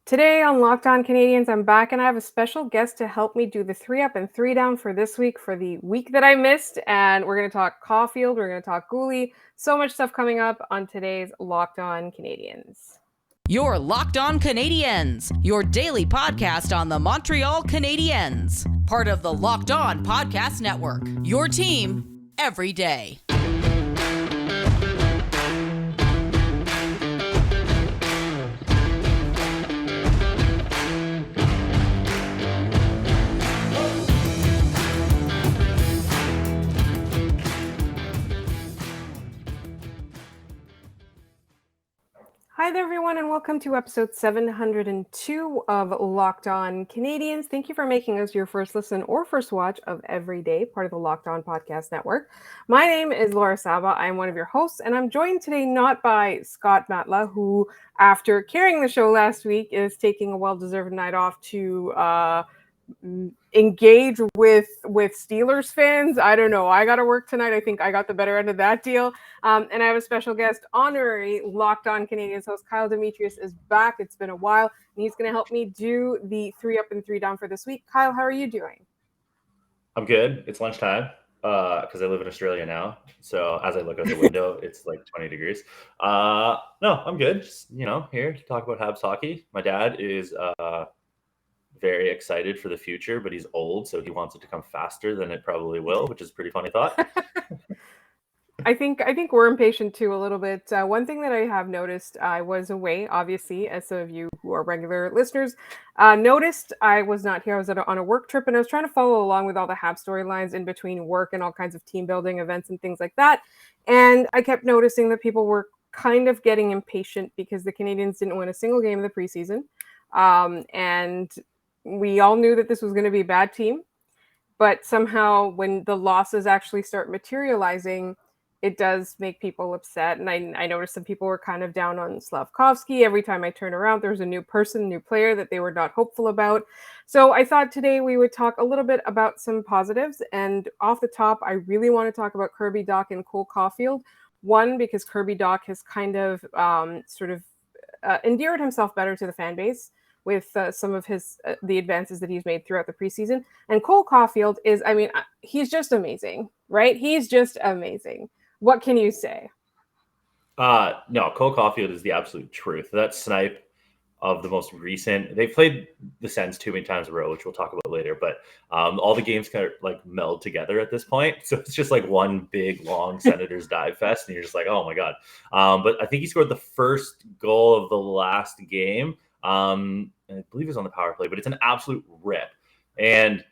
Today on Locked On Canadiens, I'm back and I have a special guest to help me do the 3 up and 3 down for this week, for the week that I missed. And we're going to talk Caufield, we're going to talk Guhle, so much stuff coming up on today's Locked On Canadiens. Your Locked On Canadiens, your daily podcast on the Montreal Canadiens, part of the Locked On Podcast Network, your team every day. Hi there, everyone, and welcome to episode 702 of Locked On Canadiens. Thank you for making us your first listen or first watch of every day, part of the Locked On Podcast Network. My name is Laura Saba. I'm one of your hosts, and I'm joined today not by Scott Matla, who, after carrying the show last week, is taking a well-deserved night off to engage with Steelers fans. I don't know. I got to work tonight. I think I got the better end of that deal. And I have a special guest, honorary Locked On Canadiens host Kyle Demetrius is back. It's been a while, and he's going to help me do the 3 up and 3 down for this week. Kyle, how are you doing? I'm good. It's lunchtime because I live in Australia now. So as I look out the window, it's like 20 degrees. No, I'm good. Just, here to talk about Habs hockey. My dad is very excited for the future, but he's old, so he wants it to come faster than it probably will, which is a pretty funny thought. I think we're impatient too a little bit. One thing that I have noticed, I was away, obviously, as some of you who are regular listeners noticed. I was not here. I was on a work trip, and I was trying to follow along with all the Habs storylines in between work and all kinds of team building events and things like that. And I kept noticing that people were kind of getting impatient because the Canadiens didn't win a single game in the preseason. And we all knew that this was going to be a bad team. But somehow when the losses actually start materializing, it does make people upset. And I noticed some people were kind of down on Slavkovsky. Every time I turn around, there's a new person, new player that they were not hopeful about. So I thought today we would talk a little bit about some positives. And off the top, I really want to talk about Kirby Dach and Cole Caufield. One, because Kirby Dach has kind of endeared himself better to the fan base with some of his the advances that he's made throughout the preseason. And Cole Caufield is, he's just amazing, right? He's just amazing. What can you say? No, Cole Caufield is the absolute truth. That snipe of the most recent, they played the Sens too many times in a row, which we'll talk about later, but all the games kind of like meld together at this point. So it's just like one big, long Senators dive fest, and you're just like, oh my God. But I think he scored the first goal of the last game. I believe it was on the power play, but it's an absolute rip. And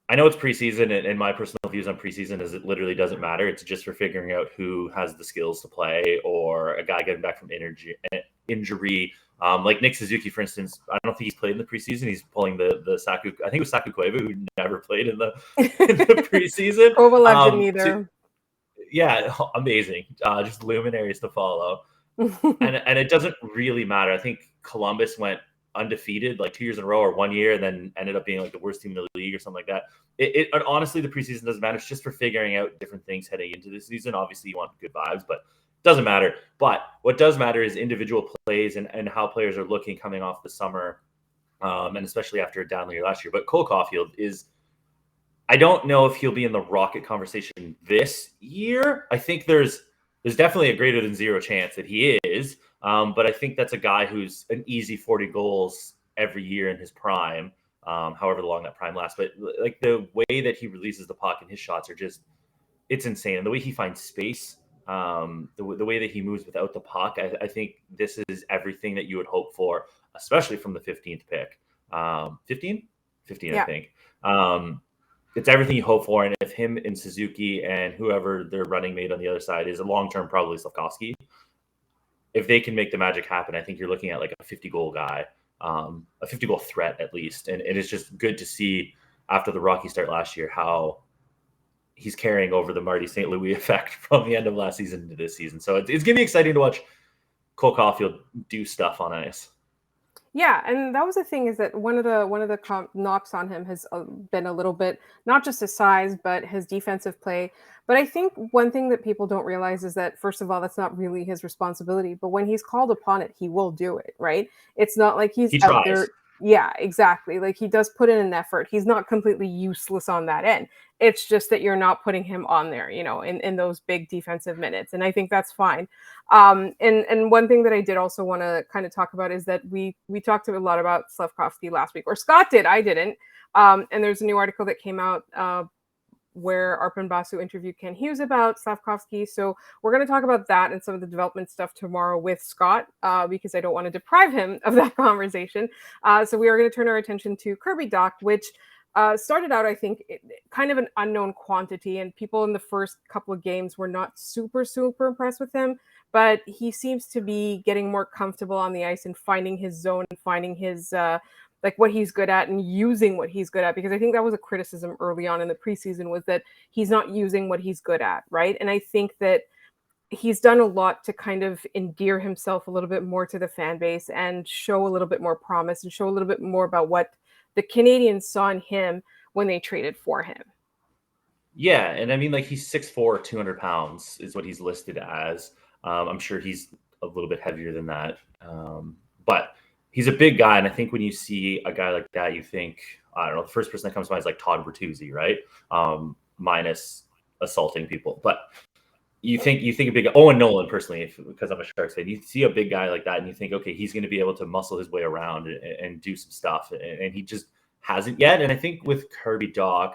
I know it's preseason, and my personal views on preseason is it literally doesn't matter. It's just for figuring out who has the skills to play, or a guy getting back from injury. Like Nick Suzuki, for instance, I don't think he's played in the preseason. He's pulling the Saku. I think it was Saku Koivu, who never played in the preseason. Kovalev didn't either. Yeah, amazing. Just luminaries to follow. and it doesn't really matter. I think Columbus went undefeated like 2 years in a row, or 1 year, and then ended up being like the worst team in the league or something like that. It honestly, the preseason doesn't matter. It's just for figuring out different things heading into the season. Obviously, you want good vibes, but it doesn't matter. But what does matter is individual plays and how players are looking coming off the summer, and especially after a down year last year. But Cole Caufield is, I don't know if he'll be in the Rocket conversation this year. I think there's definitely a greater than zero chance that he is. But I think that's a guy who's an easy 40 goals every year in his prime, however long that prime lasts. But like the way that he releases the puck and his shots are just, it's insane. And the way he finds space, the way that he moves without the puck, I think this is everything that you would hope for, especially from the 15th pick. 15, yeah. I think. It's everything you hope for. And if him and Suzuki and whoever their running mate on the other side is a long-term, probably Slavkovsky, if they can make the magic happen, I think you're looking at like a 50-goal guy, a 50-goal threat at least. And it's just good to see after the rocky start last year how he's carrying over the Marty St. Louis effect from the end of last season to this season. So it's going to be exciting to watch Cole Caufield do stuff on ice. Yeah, and that was the thing is that one of the knocks on him has been a little bit not just his size but his defensive play. But I think one thing that people don't realize is that first of all, that's not really his responsibility. But when he's called upon it, he will do it. Right? It's not like he's He out tries. there. Yeah, exactly. Like he does put in an effort. He's not completely useless on that end. It's just that you're not putting him on there, in those big defensive minutes, and I think that's fine. And one thing that I did also want to kind of talk about is that we talked a lot about Slavkovsky last week, or Scott did. I didn't. And there's a new article that came out where Arpen Basu interviewed Ken Hughes about Slavkovsky. So we're going to talk about that and some of the development stuff tomorrow with Scott because I don't want to deprive him of that conversation. So we are going to turn our attention to Kirby Dach, which started out, I think, kind of an unknown quantity, and people in the first couple of games were not super, super impressed with him. But he seems to be getting more comfortable on the ice and finding his zone and finding his like what he's good at and using what he's good at. Because I think that was a criticism early on in the preseason was that he's not using what he's good at, right? And I think that he's done a lot to kind of endear himself a little bit more to the fan base and show a little bit more promise and show a little bit more about what the Canadiens saw in him when they traded for him. Yeah, and I mean, like he's 6'4", 200 pounds is what he's listed as. I'm sure he's a little bit heavier than that, but he's a big guy. And I think when you see a guy like that, you think, I don't know, the first person that comes to mind is like Todd Bertuzzi, right? Minus assaulting people, but you think a big Owen Nolan personally, because I'm a Sharks fan. You see a big guy like that, and you think, okay, he's going to be able to muscle his way around and do some stuff, and he just hasn't yet. And I think with Kirby Dach,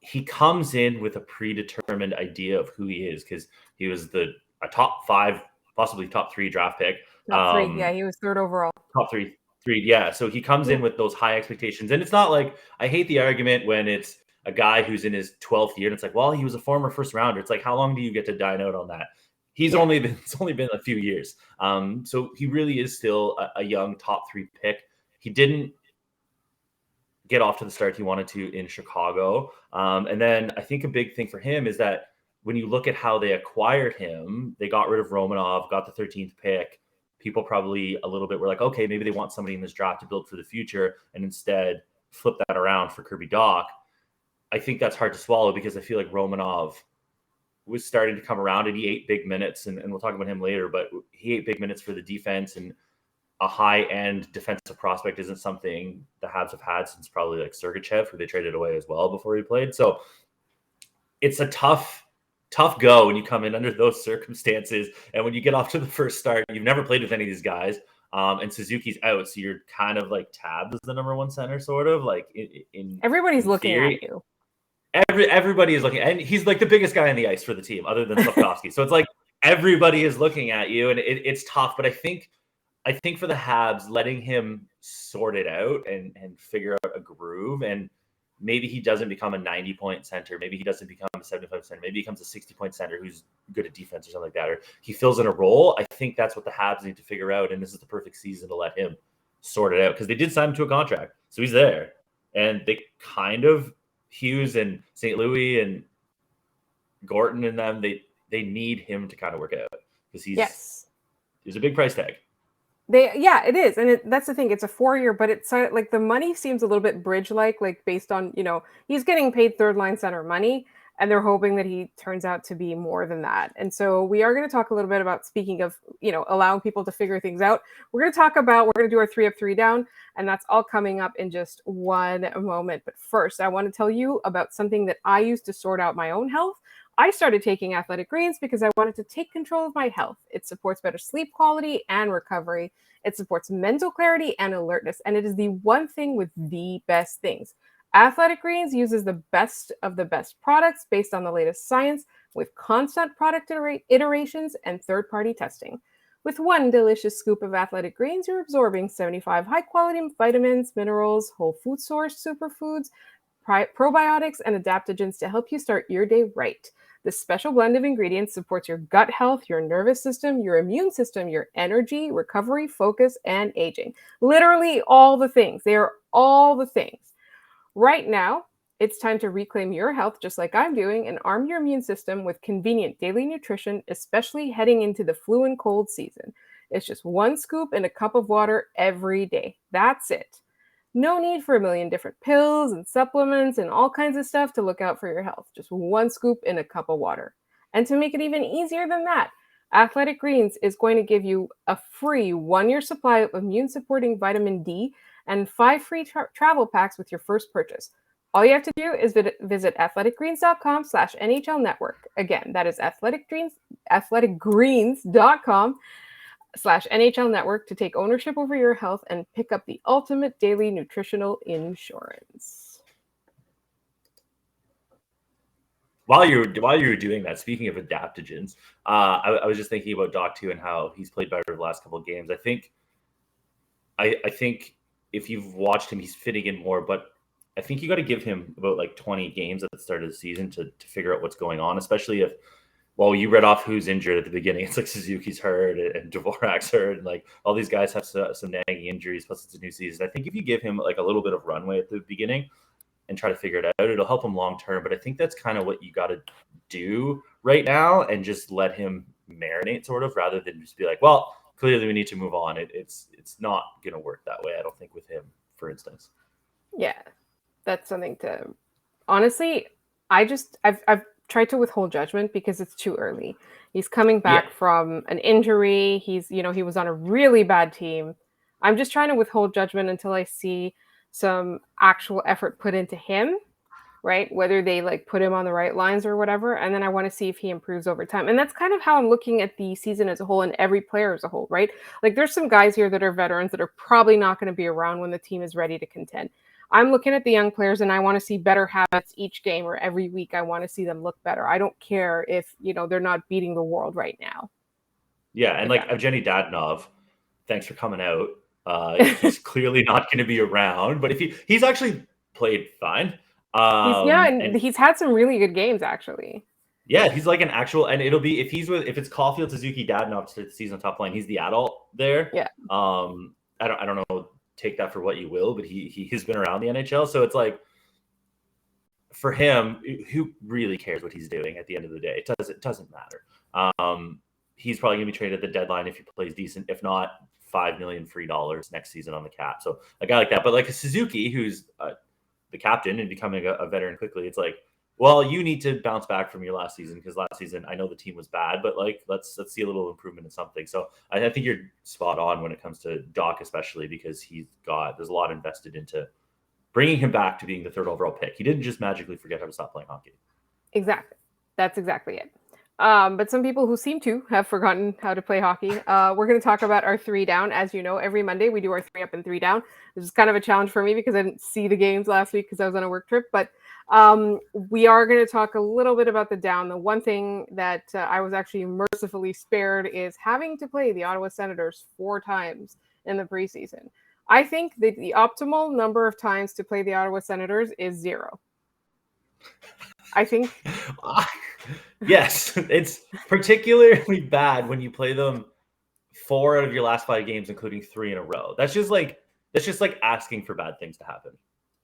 he comes in with a predetermined idea of who he is because he was a top 5, possibly top 3 draft pick. Top 3, yeah, he was 3rd overall. Top 3, yeah. So he comes in with those high expectations, and it's not like I hate the argument when it's a guy who's in his 12th year, and it's like, well, he was a former first rounder. It's like, how long do you get to dine out on that? It's only been a few years. So he really is still a young top 3 pick. He didn't get off to the start he wanted to in Chicago. And then I think a big thing for him is that when you look at how they acquired him, they got rid of Romanov, got the 13th pick. People probably a little bit were like, okay, maybe they want somebody in this draft to build for the future, and instead flip that around for Kirby Dach. I think that's hard to swallow because I feel like Romanov was starting to come around, and he ate big minutes, and we'll talk about him later, but he ate big minutes for the defense, and a high-end defensive prospect isn't something the Habs have had since probably like Sergachev, who they traded away as well before he played. So it's a tough go when you come in under those circumstances. And when you get off to the first start, you've never played with any of these guys. And Suzuki's out. So you're kind of like tabbed as the number 1 center, sort of like in everybody's in looking theory. at you. Everybody is looking, and he's like the biggest guy on the ice for the team other than Slavkovsky. So it's like everybody is looking at you, and it's tough. But I think for the Habs, letting him sort it out and figure out a groove, and maybe he doesn't become a 90-point center. Maybe he doesn't become a 75 center. Maybe he becomes a 60-point center who's good at defense or something like that, or he fills in a role. I think that's what the Habs need to figure out, and this is the perfect season to let him sort it out because they did sign him to a contract. So he's there, and they kind of, Hughes and St. Louis and Gorton and them, they need him to kind of work out because he's a big price tag. It is, and that's the thing. It's a 4-year, but it's like the money seems a little bit bridge-like, like based on he's getting paid third-line center money, and they're hoping that he turns out to be more than that. And so we are going to talk a little bit about, speaking of allowing people to figure things out. We're going to do our 3 up, 3 down, and that's all coming up in just one moment. But first, I want to tell you about something that I used to sort out my own health. I started taking Athletic Greens because I wanted to take control of my health. It supports better sleep quality and recovery. It supports mental clarity and alertness. And it is the one thing with the best things. Athletic Greens uses the best of the best products based on the latest science with constant product iterations and third-party testing. With one delicious scoop of Athletic Greens, you're absorbing 75 high-quality vitamins, minerals, whole food source superfoods, probiotics, and adaptogens to help you start your day right. This special blend of ingredients supports your gut health, your nervous system, your immune system, your energy, recovery, focus, and aging. Literally all the things. They are all the things. Right now, it's time to reclaim your health just like I'm doing and arm your immune system with convenient daily nutrition, especially heading into the flu and cold season. It's just 1 scoop in a cup of water every day. That's it. No need for a million different pills and supplements and all kinds of stuff to look out for your health. Just 1 scoop in a cup of water. And to make it even easier than that, Athletic Greens is going to give you a free 1-year supply of immune-supporting vitamin D and 5 free travel packs with your first purchase. All you have to do is visit athleticgreens.com/NHL Network. Again, that is athleticgreens.com/NHL Network to take ownership over your health and pick up the ultimate daily nutritional insurance. While you were doing that, speaking of adaptogens, I was just thinking about Dach too and how he's played better the last couple of games. I think if you've watched him, he's fitting in more, but I think you got to give him about like 20 games at the start of the season to figure out what's going on, especially if, well, you read off who's injured at the beginning. It's like Suzuki's hurt and Dvorak's hurt, and like all these guys have some nagging injuries, plus it's a new season. I think if you give him like a little bit of runway at the beginning and try to figure it out, it'll help him long term. But I think that's kind of what you got to do right now and just let him marinate sort of, rather than just be like, well, clearly we need to move on. It's not going to work that way, I don't think, with him, for instance. Yeah, that's something to, honestly, I've tried to withhold judgment because it's too early. He's coming back from an injury. He was on a really bad team. I'm just trying to withhold judgment until I see some actual effort put into him, right? Whether they like put him on the right lines or whatever. And then I want to see if he improves over time. And that's kind of how I'm looking at the season as a whole and every player as a whole, right? Like there's some guys here that are veterans that are probably not going to be around when the team is ready to contend. I'm looking at the young players and I want to see better habits each game or every week. I want to see them look better. I don't care if, they're not beating the world right now. Yeah. And like Evgeny Dadonov, thanks for coming out. He's clearly not going to be around, but if he's actually played fine. He's had some really good games actually. Yeah, he's like an actual, and it'll be if it's Caufield, Suzuki, Dadonov to the season top line, he's the adult there. Yeah. I don't know, take that for what you will, but he has been around the NHL, so it's like for him, who really cares what he's doing at the end of the day? It doesn't matter. He's probably gonna be traded at the deadline if he plays decent, if not $5 million free dollars next season on the cap. So a guy like that, but like a Suzuki, who's the captain and becoming a veteran quickly, it's like, well, you need to bounce back from your last season, because last season I know the team was bad, but like let's see a little improvement in something. So I think you're spot on when it comes to Dach, especially because there's a lot invested into bringing him back to being the 3rd overall pick. He didn't just magically forget how to stop playing hockey. Exactly, that's exactly it. But some people who seem to have forgotten how to play hockey. We're going to talk about our 3 down. As you know, every Monday we do our 3 up and 3 down. This is kind of a challenge for me because I didn't see the games last week because I was on a work trip. But we are going to talk a little bit about the down. The one thing that I was actually mercifully spared is having to play the Ottawa Senators 4 times in the preseason. I think that the optimal number of times to play the Ottawa Senators is 0. I think. Yes, it's particularly bad when you play them 4 out of your last 5 games, including 3 in a row. That's just like asking for bad things to happen.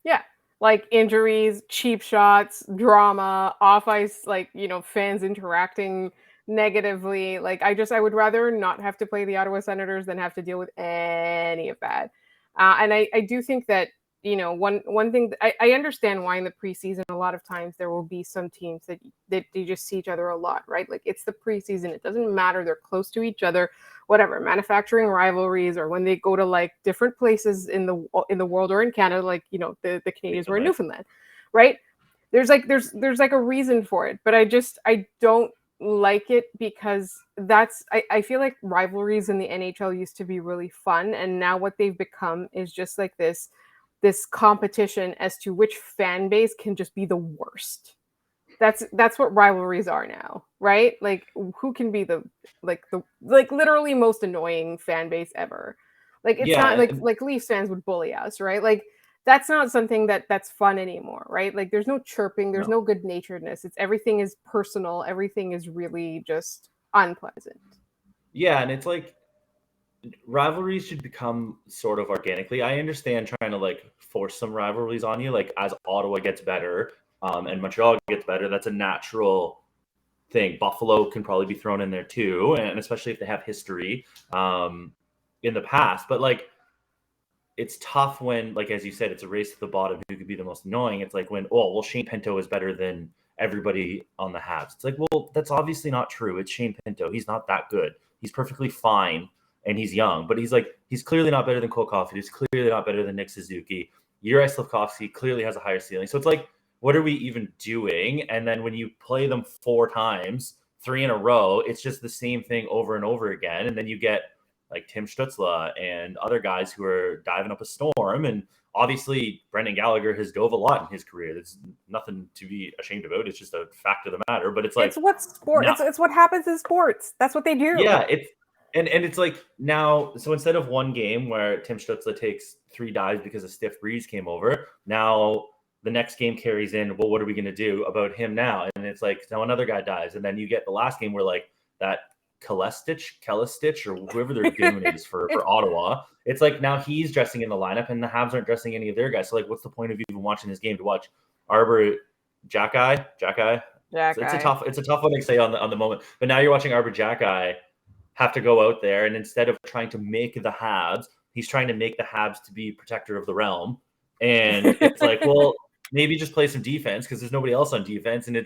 Yeah, like injuries, cheap shots, drama, off ice, like fans interacting negatively. Like I would rather not have to play the Ottawa Senators than have to deal with any of that. And I do think that. One thing I understand why in the preseason a lot of times there will be some teams that you just see each other a lot, right? Like it's the preseason, it doesn't matter, they're close to each other, whatever, manufacturing rivalries, or when they go to like different places in the world or in Canada, like the Canadiens were in Newfoundland, right? There's like a reason for it, but I don't like it because I feel like rivalries in the NHL used to be really fun, and now what they've become is just like this competition as to which fan base can just be the worst. That's what rivalries are now, right? Like who can be the literally most annoying fan base ever. Like it's not like Leafs fans would bully us, right? Like that's not something that's fun anymore, right? Like there's no chirping, there's no good naturedness. Everything is personal, everything is really just unpleasant. Yeah, and it's like rivalries should become sort of organically. I understand trying to like force some rivalries on you, like as Ottawa gets better and Montreal gets better, that's a natural thing. Buffalo can probably be thrown in there too, and especially if they have history in the past. But like, it's tough when, like, as you said, it's a race to the bottom who could be the most annoying. It's like when, oh, well, Shane Pinto is better than everybody on the Habs. It's like, well, that's obviously not true. It's Shane Pinto. He's not that good. He's perfectly fine, and he's young. But he's clearly not better than Cole Caufield. He's clearly not better than Nick Suzuki. Juraj Slafkovsky clearly has a higher ceiling. So it's like, what are we even doing? And then when you play them 4 times, 3 in a row, it's just the same thing over and over again. And then you get like Tim Stützle and other guys who are diving up a storm. And obviously Brendan Gallagher has dove a lot in his career. There's nothing to be ashamed about. It's just a fact of the matter. But it's like, it's what sport. No. It's what happens in sports. That's what they do. Yeah, and it's like now. So instead of one game where Tim Stützle takes 3 dives because a stiff breeze came over, now the next game carries in. Well, what are we going to do about him now? And it's like, now another guy dives, and then you get the last game where like that Kelestich, or whoever their goon is for Ottawa. It's like now he's dressing in the lineup, and the Habs aren't dressing any of their guys. So like, what's the point of even watching this game to watch Arber Xhekaj? It's a tough one to say on the moment. But now you're watching Arber Xhekaj have to go out there, and instead of trying to make the Habs, he's trying to make the Habs to be protector of the realm. And it's like, well, maybe just play some defense because there's nobody else on defense, and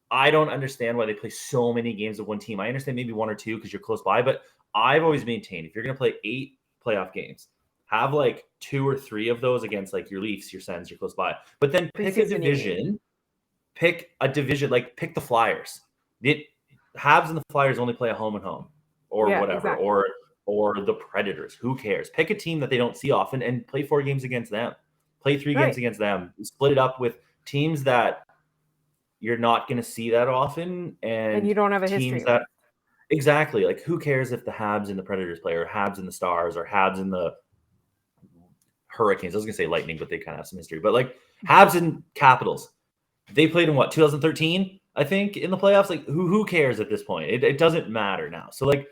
I don't understand why they play so many games of one team. I understand maybe 1 or 2 because you're close by, but I've always maintained if you're going to play 8 playoff games, have like 2 or 3 of those against like your Leafs, your Sens, you're close by. But then pick a division, like pick the Flyers. The Habs and the Flyers only play a home and home or whatever, exactly. or the Predators. Who cares? Pick a team that they don't see often and play 4 games against them. Play 3 games against them. Split it up with teams that you're not going to see that often, and you don't have a history. Exactly. Like, who cares if the Habs and the Predators play, or Habs and the Stars, or Habs and the Hurricanes? I was going to say Lightning, but they kind of have some history. But like Habs and Capitals, they played in 2013, I think, in the playoffs. Like, who cares at this point? It doesn't matter now. So like,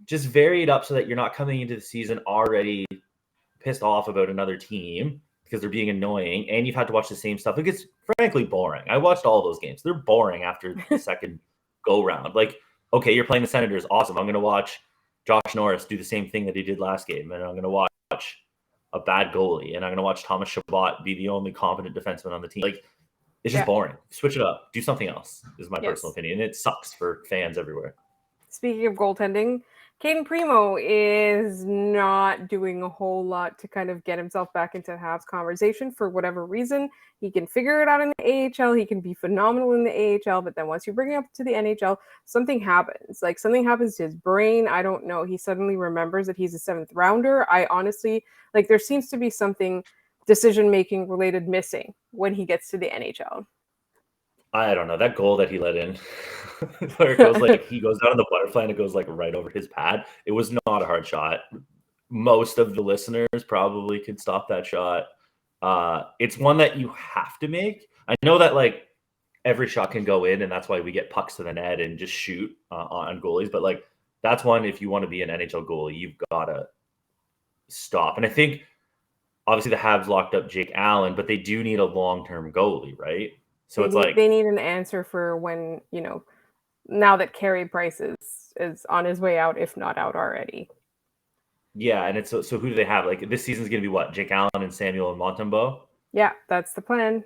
just vary it up so that you're not coming into the season already pissed off about another team because they're being annoying, and you've had to watch the same stuff. It gets frankly boring. I watched all those games. They're boring after the second go round. Like, okay, you're playing the Senators. Awesome. I'm going to watch Josh Norris do the same thing that he did last game, and I'm going to watch a bad goalie, and I'm going to watch Thomas Chabot be the only competent defenseman on the team. Like, it's just boring. Switch it up. Do something else, is my personal opinion. And it sucks for fans everywhere. Speaking of goaltending, Kayden Primeau is not doing a whole lot to kind of get himself back into the Habs conversation for whatever reason. He can figure it out in the AHL. He can be phenomenal in the AHL, but then once you bring him up to the NHL, something happens. Like, something happens to his brain. I don't know. He suddenly remembers that he's a 7th rounder. I honestly, like, there seems to be something decision-making related missing when he gets to the NHL. I don't know. That goal that he let in, where it goes like, he goes down on the butterfly and it goes like right over his pad. It was not a hard shot. Most of the listeners probably could stop that shot. It's one that you have to make. I know that like every shot can go in, and that's why we get pucks to the net and just shoot on goalies. But like, that's one, if you want to be an NHL goalie, you've got to stop. And I think obviously the Habs locked up Jake Allen, but they do need a long-term goalie, right? So they need an answer for when, now that Carey Price is on his way out, if not out already. Yeah, and it's so who do they have? Like, this season's going to be what? Jake Allen and Samuel and Montembeault? Yeah, that's the plan.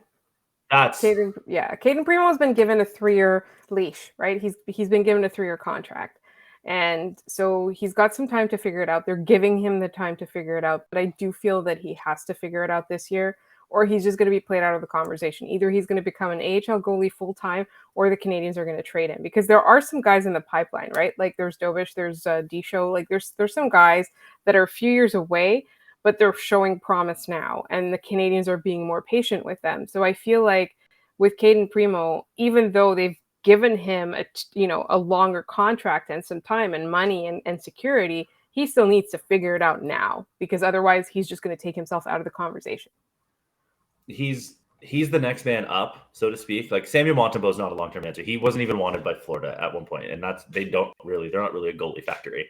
Kayden Primeau has been given a 3-year leash, right? He's been given a 3-year contract. And so he's got some time to figure it out. They're giving him the time to figure it out, but I do feel that he has to figure it out this year, or he's just going to be played out of the conversation. Either he's going to become an AHL goalie full-time, or the Canadiens are going to trade him, because there are some guys in the pipeline, right? Like, there's Dovish, there's Disho, like there's some guys that are a few years away, but they're showing promise now, and the Canadiens are being more patient with them. So I feel like with Kayden Primeau, even though they've given him a longer contract and some time and money and security, he still needs to figure it out now, because otherwise he's just going to take himself out of the conversation. He's the next man up, so to speak. Like, Samuel Montembeault is not a long-term answer. He wasn't even wanted by Florida at one point, and they're not really a goalie factory,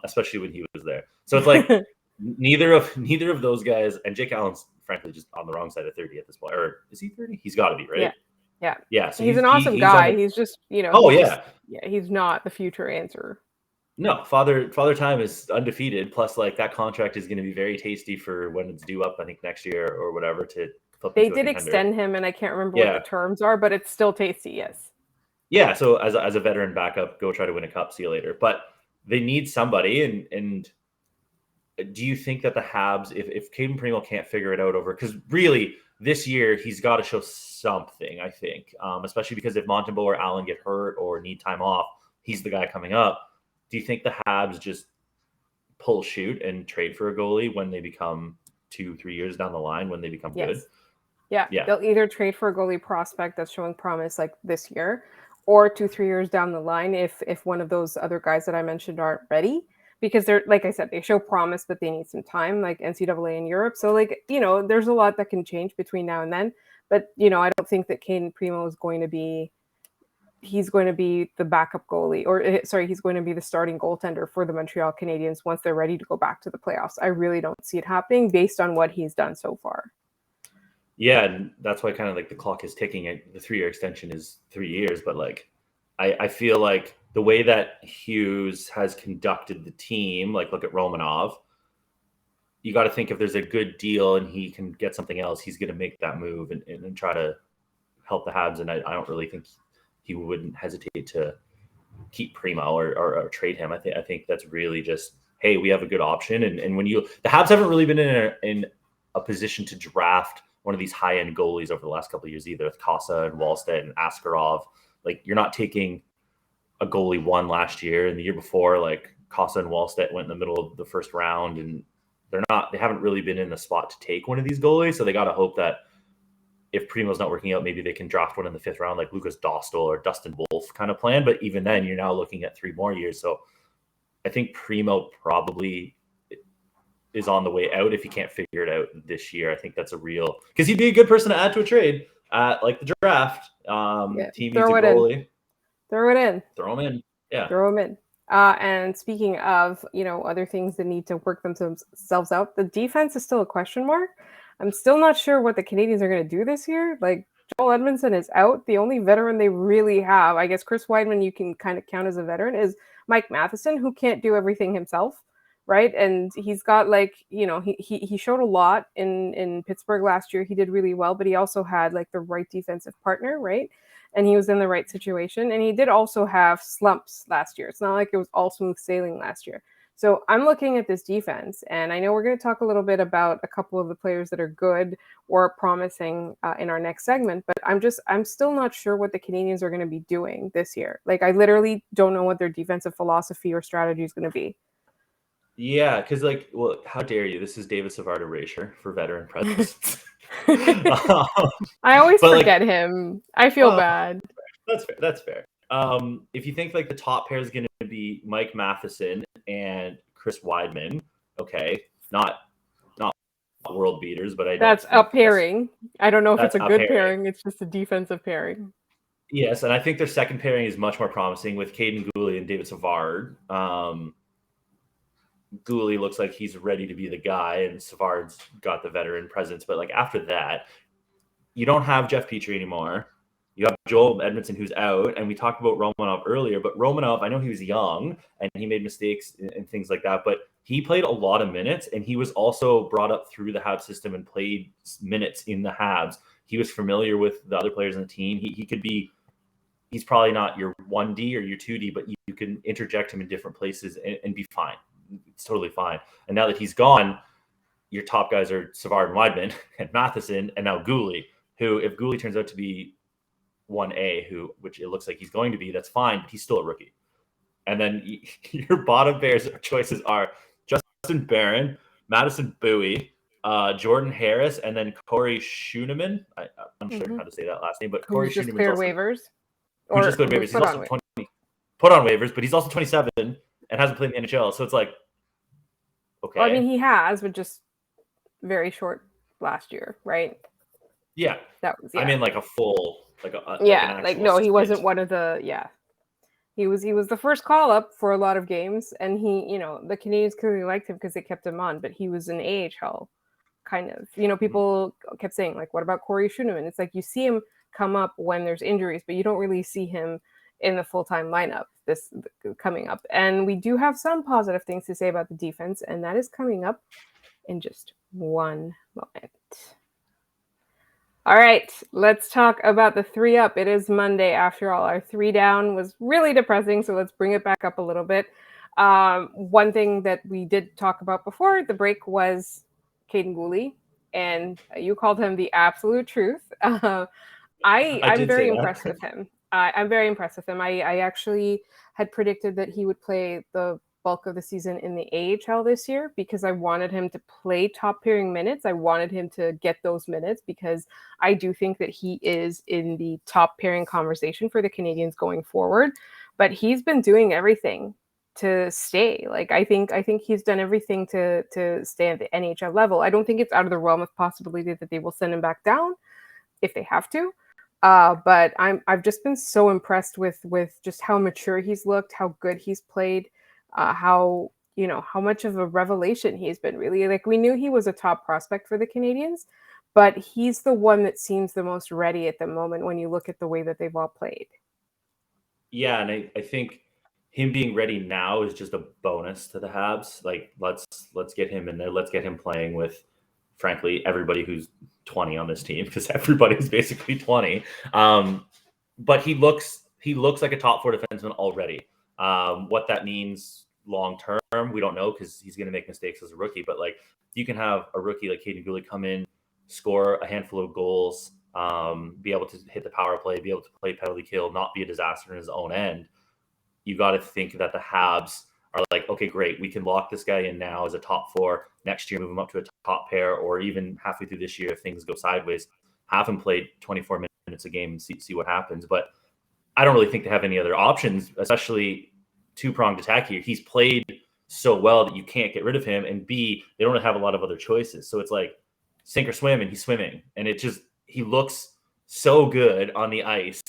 especially when he was there. So it's like neither of those guys, and Jake Allen's frankly just on the wrong side of 30 at this point. Or is he 30? He's got to be, right? Yeah. Yeah, so he's an awesome guy. He's just, he's not the future answer. No, Father Time is undefeated. Plus, like, that contract is going to be very tasty for when it's due up, I think, next year or whatever to flip They into a did contender. extend him, and I can't remember what the terms are, but it's still tasty, yes. Yeah, so as a veteran backup, go try to win a cup, see you later. But they need somebody, and do you think that the Habs, if Kayden Primeau can't figure it out over, because really this year he's got to show something, I think, especially because if Montembeault or Allen get hurt or need time off, he's the guy coming up. Do you think the Habs just pull shoot and trade for a goalie when they become 2-3 years down the line, when they become good? Yeah, they'll either trade for a goalie prospect that's showing promise like this year, or 2-3 years down the line if one of those other guys that I mentioned aren't ready. Because they're, like I said, they show promise, but they need some time, like NCAA in Europe. So, like, there's a lot that can change between now and then. But, I don't think that Cayden Primeau is going to be the backup goalie, he's going to be the starting goaltender for the Montreal Canadiens once they're ready to go back to the playoffs. I really don't see it happening based on what he's done so far. Yeah, and that's why kind of like the clock is ticking. The 3-year extension is 3 years, but like I feel like the way that Hughes has conducted the team, like look at Romanov, you got to think if there's a good deal and he can get something else, he's going to make that move and try to help the Habs. And I don't really think he wouldn't hesitate to keep Primeau or trade him. I think that's really just, hey, we have a good option. And when the Habs haven't really been in a position to draft one of these high-end goalies over the last couple of years either, with Casa and Wallstedt and Askarov. Like, you're not taking a goalie one last year, and the year before, like, Casa and Wallstedt went in the middle of the first round, and they haven't really been in the spot to take one of these goalies. So they got to hope that if Primeau's not working out, maybe they can draft one in the 5th round, like Lucas Dostal or Dustin Wolf kind of plan. But even then, you're now looking at 3 more years. So I think Primeau probably is on the way out if he can't figure it out this year. I think that's because he'd be a good person to add to a trade at like the draft. Team needs a goalie. Throw it in. Throw him in. Yeah. Throw him in. And speaking of, other things that need to work themselves out, the defense is still a question mark. I'm still not sure what the Canadiens are going to do this year. Like, Joel Edmondson is out. The only veteran they really have, I guess Chris Weidman, you can kind of count as a veteran, is Mike Matheson, who can't do everything himself. Right. And he's got he showed a lot in Pittsburgh last year. He did really well, but he also had like the right defensive partner. Right. And he was in the right situation. And he did also have slumps last year. It's not like it was all smooth sailing last year. So I'm looking at this defense, and I know we're going to talk a little bit about a couple of the players that are good or promising in our next segment, but I'm still not sure what the Canadiens are going to be doing this year. Like, I literally don't know what their defensive philosophy or strategy is going to be. Yeah, because how dare you? This is David Savard erasure for veteran presence. I always forget him. I feel bad. That's fair. If you think like the top pair is going to be Mike Matheson and Chris Weidman, okay, not world beaters, but that's a pairing. I don't know if it's a good pairing. It's just a defensive pairing. Yes, and I think their second pairing is much more promising with Kaiden Guhle and David Savard. Guhle looks like he's ready to be the guy, and Savard's got the veteran presence. But like after that, you don't have Jeff Petrie anymore. You have Joel Edmondson, who's out, and we talked about Romanov earlier. But Romanov, I know he was young and he made mistakes and things like that, but he played a lot of minutes, and he was also brought up through the Habs system and played minutes in the Habs. He was familiar with the other players on the team. He could be. He's probably not your 1D or your 2D, but you can interject him in different places and be fine. It's totally fine. And now that he's gone, your top guys are Savard and Weidman and Matheson, and now Guhle, who, if Guhle turns out to be 1A, which it looks like he's going to be, that's fine, but he's still a rookie. And then your bottom pairs choices are Justin Barron, Madison Bowie, Jordan Harris, and then Corey Schooneman. I'm not sure how to say that last name, but Corey Schooneman. Just cleared waivers. Or just cleared waivers. He's also put on waivers, but he's also 27 and hasn't played in the NHL. So it's like, okay. Well, I mean, he has, but just very short last year, right? Yeah. That was. Yeah. I mean, like a full, he wasn't one of the. Yeah. He was the first call up for a lot of games, and the Canadiens clearly liked him because they kept him on, but he was an AHL kind of. People kept saying, like, what about Corey Schooneman? It's like you see him come up when there's injuries, but you don't really see him in the full-time lineup this coming up. And we do have some positive things to say about the defense, and that is coming up in just one moment. All right, let's talk about the 3-up. It is Monday after all. Our 3-down was really depressing, so let's bring it back up a little bit. One thing that we did talk about before the break was Kaiden Guhle, and you called him the absolute truth. I'm very impressed with him. I'm very impressed with him. I actually had predicted that he would play the bulk of the season in the AHL this year because I wanted him to play top pairing minutes. I wanted him to get those minutes because I do think that he is in the top pairing conversation for the Canadiens going forward. But he's been doing everything to stay. Like I think he's done everything to stay at the NHL level. I don't think it's out of the realm of possibility that they will send him back down if they have to. But I've just been so impressed with just how mature he's looked, how good he's played. How much of a revelation he's been, really. Like, we knew he was a top prospect for the Canadiens, but he's the one that seems the most ready at the moment when you look at the way that they've all played. Yeah, and I think him being ready now is just a bonus to the Habs. Like, let's get him in there. Let's get him playing with, frankly, everybody who's 20 on this team, because everybody's basically 20. But he looks like a top 4 defenseman already. What that means long term, we don't know, because he's going to make mistakes as a rookie. But like, you can have a rookie like Kaiden Guhle come in, score a handful of goals, be able to hit the power play, be able to play penalty kill, not be a disaster in his own end. You got to think that the Habs are like, okay, great, we can lock this guy in now as a top 4. Next year, move him up to a top pair, or even halfway through this year, if things go sideways, have him play 24 minutes a game and see what happens. But I don't really think they have any other options, especially two-pronged attack here. He's played so well that you can't get rid of him, and B, they don't have a lot of other choices. So it's like sink or swim, and he's swimming. And he looks so good on the ice,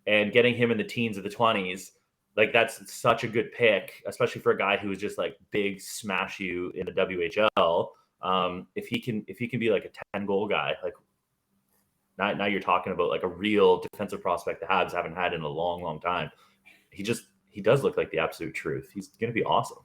and getting him in the teens or the 20s, like, that's such a good pick, especially for a guy who is just like big smash you in the WHL. If he can be like a 10-goal guy, like now you're talking about like a real defensive prospect the Habs haven't had in a long, long time. He does look like the absolute truth. He's going to be awesome.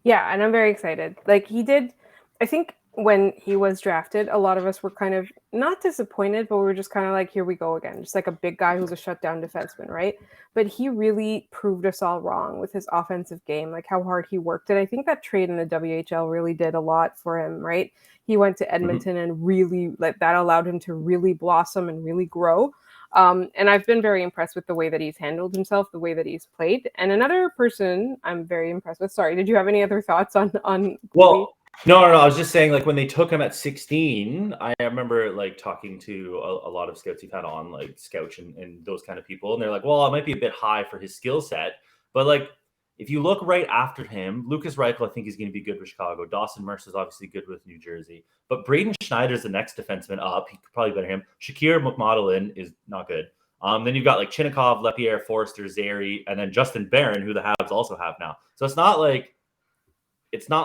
Yeah, and I'm very excited. Like, I think when he was drafted, a lot of us were kind of not disappointed, but we were just kind of like, here we go again. Just like a big guy who's a shutdown defenseman, right? But he really proved us all wrong with his offensive game, like how hard he worked. And I think that trade in the WHL really did a lot for him, right? He went to Edmonton and really, like, that allowed him to really blossom and really grow. And I've been very impressed with the way that he's handled himself, the way that he's played. And another person I'm very impressed with. Sorry, did you have any other thoughts on Well, no. I was just saying, like, when they took him at 16, I remember like talking to a lot of scouts you've had on, like Scouch and those kind of people. And they're like, well, it might be a bit high for his skill set. But like, if you look right after him, Lucas Reichel, I think he's going to be good for Chicago. Dawson Mercer's obviously good with New Jersey. But Braden Schneider's the next defenseman up. He could probably better him. Shakir McModellin is not good. Then you've got like Chinnikov, Lepierre, Forrester, Zary, and then Justin Barron, who the Habs also have now. So it's not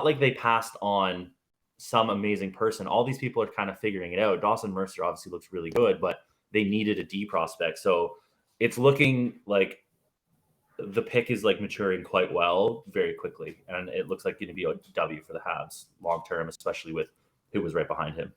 like they passed on some amazing person. All these people are kind of figuring it out. Dawson Mercer obviously looks really good, but they needed a D prospect. So it's looking like the pick is like maturing quite well very quickly. And it looks like going to be a W for the Habs long term, especially with who was right behind him.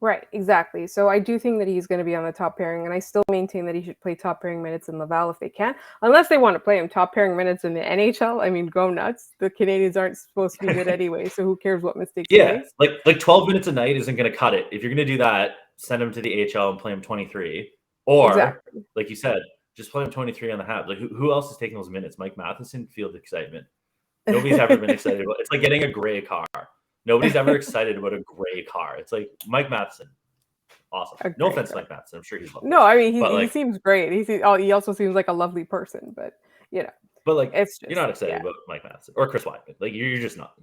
Right, exactly. So I do think that he's going to be on the top pairing, and I still maintain that he should play top pairing minutes in Laval if they can, unless they want to play him top pairing minutes in the NHL. I mean, go nuts. The Canadiens aren't supposed to be good anyway, so who cares what mistakes he makes? Like 12 minutes a night isn't going to cut it. If you're going to do that, send him to the AHL and play him 23. Or, like you said, just play him 23 on the Habs. Like, who else is taking those minutes? Mike Matheson, field excitement. Nobody's ever been excited about it. It's like getting a gray car. Nobody's ever excited about a gray car. It's like Mike Matheson. Awesome. No offense to Mike Matheson. I'm sure he's lovely. No, I mean, he seems great. He also seems like a lovely person, but, you know. But, like, it's just, you're not excited about Mike Matheson or Chris Weidman. Like, you're just not.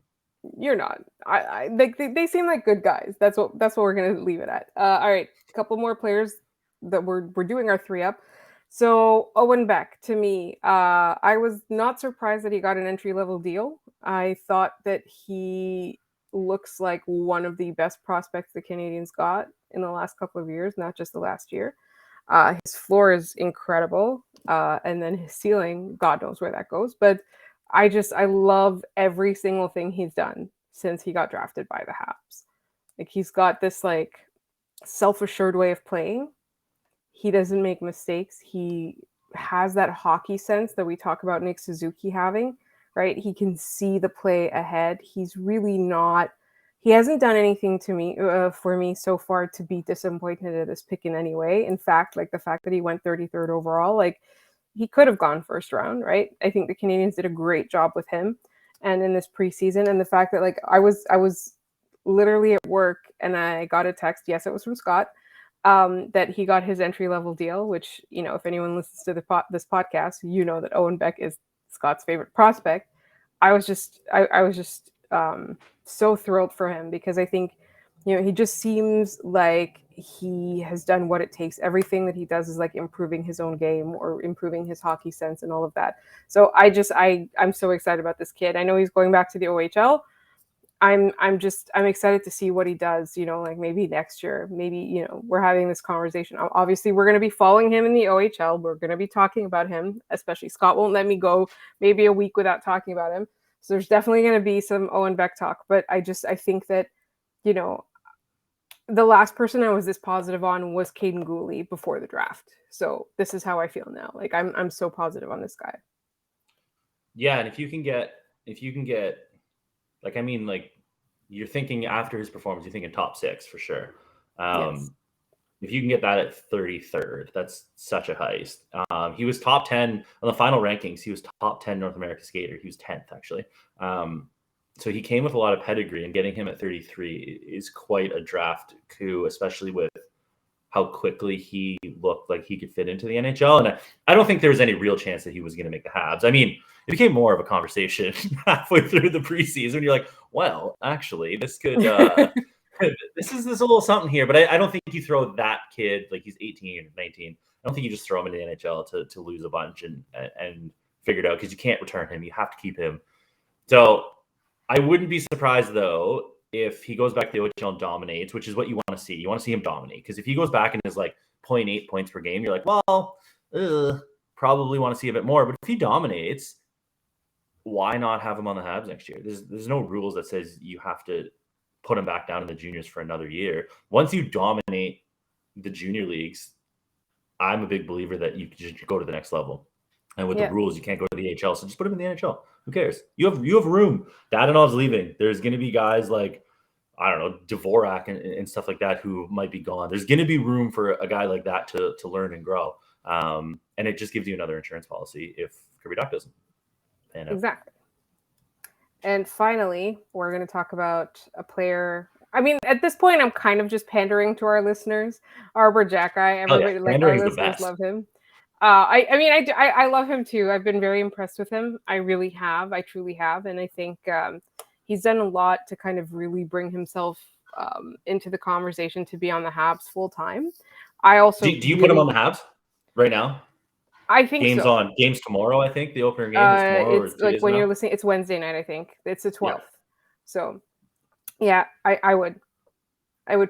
You're not. They seem like good guys. That's what we're going to leave it at. All right. A couple more players that we're doing our 3-up. So Owen Beck, to me, I was not surprised that he got an entry-level deal. I thought that he looks like one of the best prospects the Canadiens got in the last couple of years, not just the last year. His floor is incredible, and then his ceiling, God knows where that goes. But I love every single thing he's done since he got drafted by the Habs. Like he's got this like self-assured way of playing. He doesn't make mistakes. He has that hockey sense that we talk about Nick Suzuki having, right? He can see the play ahead. He's really not. He hasn't done anything to me for me so far to be disappointed at this pick in any way. In fact, like the fact that he went 33rd overall, like he could have gone first round, right? I think the Canadiens did a great job with him, and in this preseason, and the fact that like I was literally at work and I got a text. Yes, it was from Scott. That he got his entry level deal, which, you know, if anyone listens to this podcast, you know that Owen Beck is Scott's favorite prospect. I was just so thrilled for him because I think, you know, he just seems like he has done what it takes. Everything that he does is like improving his own game or improving his hockey sense and all of that. So I'm so excited about this kid. I know he's going back to the OHL. I'm excited to see what he does, you know, like maybe next year, maybe, you know, we're having this conversation. Obviously, we're going to be following him in the OHL. We're going to be talking about him, especially Scott won't let me go maybe a week without talking about him. So there's definitely going to be some Owen Beck talk, but I think that, you know, the last person I was this positive on was Kaiden Guhle before the draft. So this is how I feel now. Like I'm so positive on this guy. Yeah. And if you can get, like, I mean, like you're thinking after his performance, you're thinking top 6 for sure. Yes. If you can get that at 33rd, that's such a heist. He was top 10 on the final rankings. He was top 10 North American skater. He was 10th actually. So he came with a lot of pedigree, and getting him at 33 is quite a draft coup, especially with how quickly he looked like he could fit into the NHL. And I don't think there was any real chance that he was going to make the Habs. I mean, it became more of a conversation halfway through the preseason. You're like, well, actually, this could, this is a little something here. But I don't think you throw that kid, like he's 18 or 19. I don't think you just throw him in the NHL to lose a bunch and figure it out, because you can't return him. You have to keep him. So I wouldn't be surprised, though, if he goes back to the OHL and dominates, which is what you want to see. You want to see him dominate, because if he goes back and is like 0.8 points per game, you're like, well, probably want to see a bit more. But if he dominates, why not have him on the Habs next year? There's no rules that says you have to put him back down in the juniors for another year. Once you dominate the junior leagues, I'm a big believer that you can just go to the next level. And with the rules, you can't go to the AHL. So just put him in the NHL. Who cares? You have room. Dadanov's leaving. There's going to be guys like, I don't know, Dvorak and stuff like that who might be gone. There's going to be room for a guy like that to learn and grow. And it just gives you another insurance policy if Kirby Dach doesn't pan out. Exactly. And finally, we're going to talk about a player. I mean, at this point, I'm kind of just pandering to our listeners. Arber Xhekaj. Everybody, like our listeners, love him. I love him too. I've been very impressed with him. I really have. I truly have. And I think he's done a lot to kind of really bring himself into the conversation to be on the Habs full time. I also do you put him on the Habs right now? I think games tomorrow. I think the opener game is tomorrow. It's like when you're listening, it's Wednesday night. I think it's the 12th. Yeah. So, yeah, I would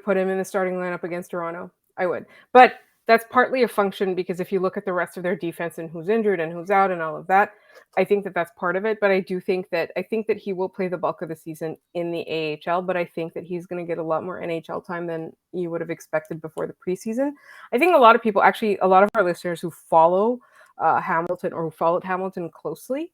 put him in the starting lineup against Toronto. I would, but that's partly a function because if you look at the rest of their defense and who's injured and who's out and all of that, I think that that's part of it. But I think that he will play the bulk of the season in the AHL, but I think that he's going to get a lot more NHL time than you would have expected before the preseason. I think a lot of people, actually, a lot of our listeners who follow Hamilton or who followed Hamilton closely,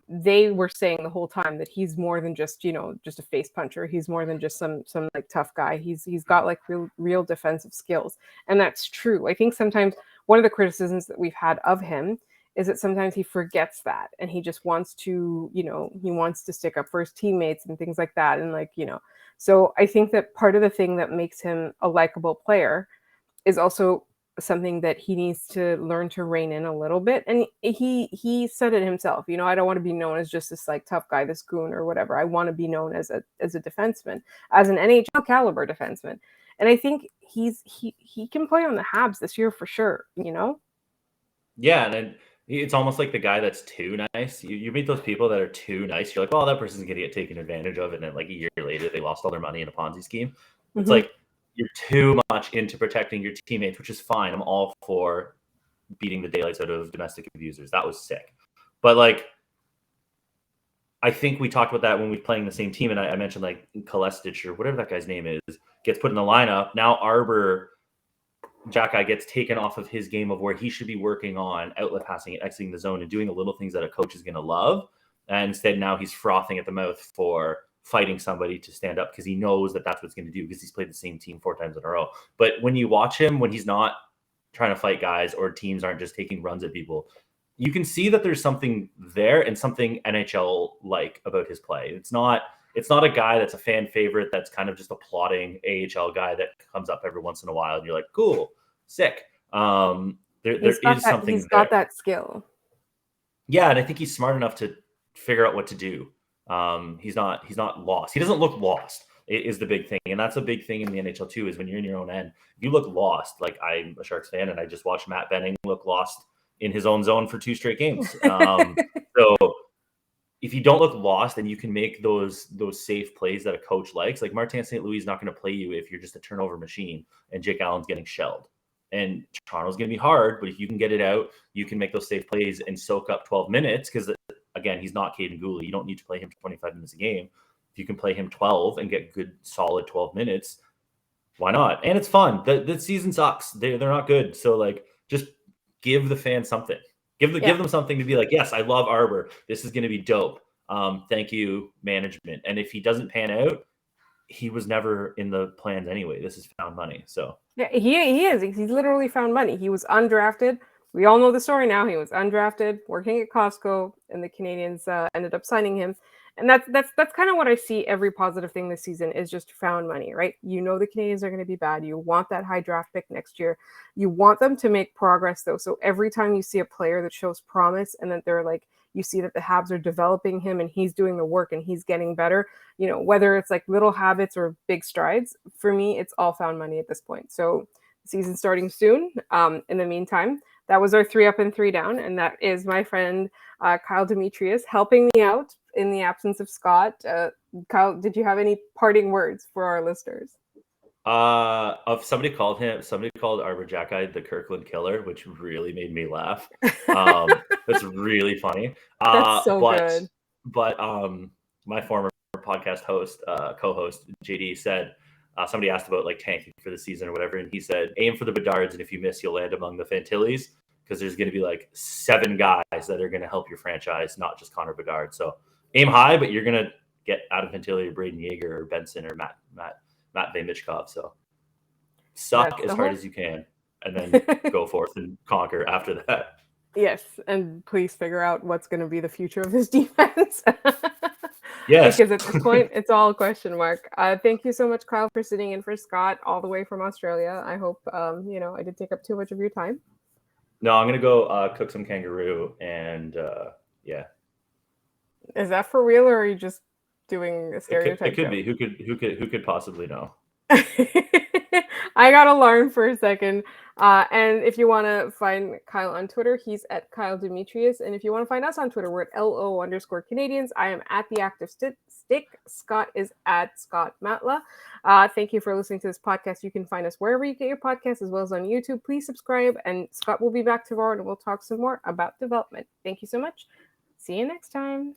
they were saying the whole time that he's more than just, you know, just a face puncher. He's more than just some like tough guy. He's got like real defensive skills. And that's true. I think sometimes one of the criticisms that we've had of him is that sometimes he forgets that and he just wants to, you know, he wants to stick up for his teammates and things like that. And like, you know, so I think that part of the thing that makes him a likable player is also something that he needs to learn to rein in a little bit. And he said it himself, you know, I don't want to be known as just this like tough guy, this goon or whatever. I want to be known as a defenseman, as an NHL caliber defenseman. And I think he can play on the Habs this year for sure, you know? Yeah, and then it's almost like the guy that's too nice. You meet those people that are too nice. You're like, oh, that person's going to get taken advantage of. And then like a year later, they lost all their money in a Ponzi scheme. It's like, you're too much into protecting your teammates, which is fine. I'm all for beating the daylights out of domestic abusers. That was sick. But like, I think we talked about that when we were playing the same team, and I mentioned like Kalestich or whatever that guy's name is gets put in the lineup. Now Arber Xhekaj gets taken off of his game of where he should be working on outlet passing and exiting the zone and doing the little things that a coach is going to love. And instead, now he's frothing at the mouth for fighting somebody to stand up because he knows that that's what it's going to do because he's played the same team 4 times in a row. But when you watch him, when he's not trying to fight guys or teams aren't just taking runs at people, you can see that there's something there and something NHL-like about his play. It's not a guy that's a fan favorite that's kind of just a plodding AHL guy that comes up every once in a while and you're like, cool, sick. There is something He's got that skill. Yeah, and I think he's smart enough to figure out what to do. He's not lost. He doesn't look lost is the big thing. And that's a big thing in the NHL too, is when you're in your own end, if you look lost, like I'm a Sharks fan and I just watched Matt Benning look lost in his own zone for 2 straight games. So if you don't look lost and you can make those safe plays that a coach likes, like Martin St. Louis is not going to play you if you're just a turnover machine and Jake Allen's getting shelled. And Toronto's going to be hard, but if you can get it out, you can make those safe plays and soak up 12 minutes because, again, he's not Kaiden Guhle. You don't need to play him 25 minutes a game. If you can play him 12 and get good, solid 12 minutes, why not? And it's fun. The season sucks. They're not good. So, like, just give the fans something. Give them something to be like, yes, I love Arber. This is going to be dope. Thank you, management. And if he doesn't pan out, he was never in the plans anyway. This is found money. So yeah, he is. He's literally found money. He was undrafted. We all know the story now. He was undrafted, working at Costco, and the Canadiens ended up signing him. And that's kind of what I see every positive thing this season is just found money, right? You know the Canadiens are going to be bad. You want that high draft pick next year. You want them to make progress, though. So every time you see a player that shows promise and that they're like, you see that the Habs are developing him and he's doing the work and he's getting better, you know, whether it's like little habits or big strides, for me, it's all found money at this point. So the season's starting soon. In the meantime, that was our 3 up and 3 down. And that is my friend Kyle Demetrius helping me out in the absence of Scott. Kyle, did you have any parting words for our listeners? Somebody called Arber Xhekaj the Kirkland killer, which really made me laugh. That's really funny. That's so good. But my former podcast host, co-host JD said, somebody asked about like tanking for the season or whatever, and he said, aim for the Bedards, and if you miss, you'll land among the Fantillis, because there's going to be like 7 guys that are going to help your franchise, not just Connor Bedard. So aim high, but you're going to get Adam Fantilli or Braden Yeager or Benson or Matt Vamichkov. So suck as hard as you can, and then go forth and conquer after that. Yes, and please figure out what's going to be the future of this defense. Yes. Because at this point, it's all a question mark. Thank you so much, Kyle, for sitting in for Scott all the way from Australia. I hope, I did take up too much of your time. No, I'm going to go cook some kangaroo and, yeah. Is that for real, or are you just doing a stereotype? It could be. Who could possibly know? I got alarmed for a second. And if you want to find Kyle on Twitter, he's at Kyle Demetrius. And if you want to find us on Twitter, we're at LO_Canadiens. I am at The Active Stick. Scott is at Scott Matla. Thank you for listening to this podcast. You can find us wherever you get your podcasts, as well as on YouTube. Please subscribe. And Scott will be back tomorrow, and we'll talk some more about development. Thank you so much. See you next time.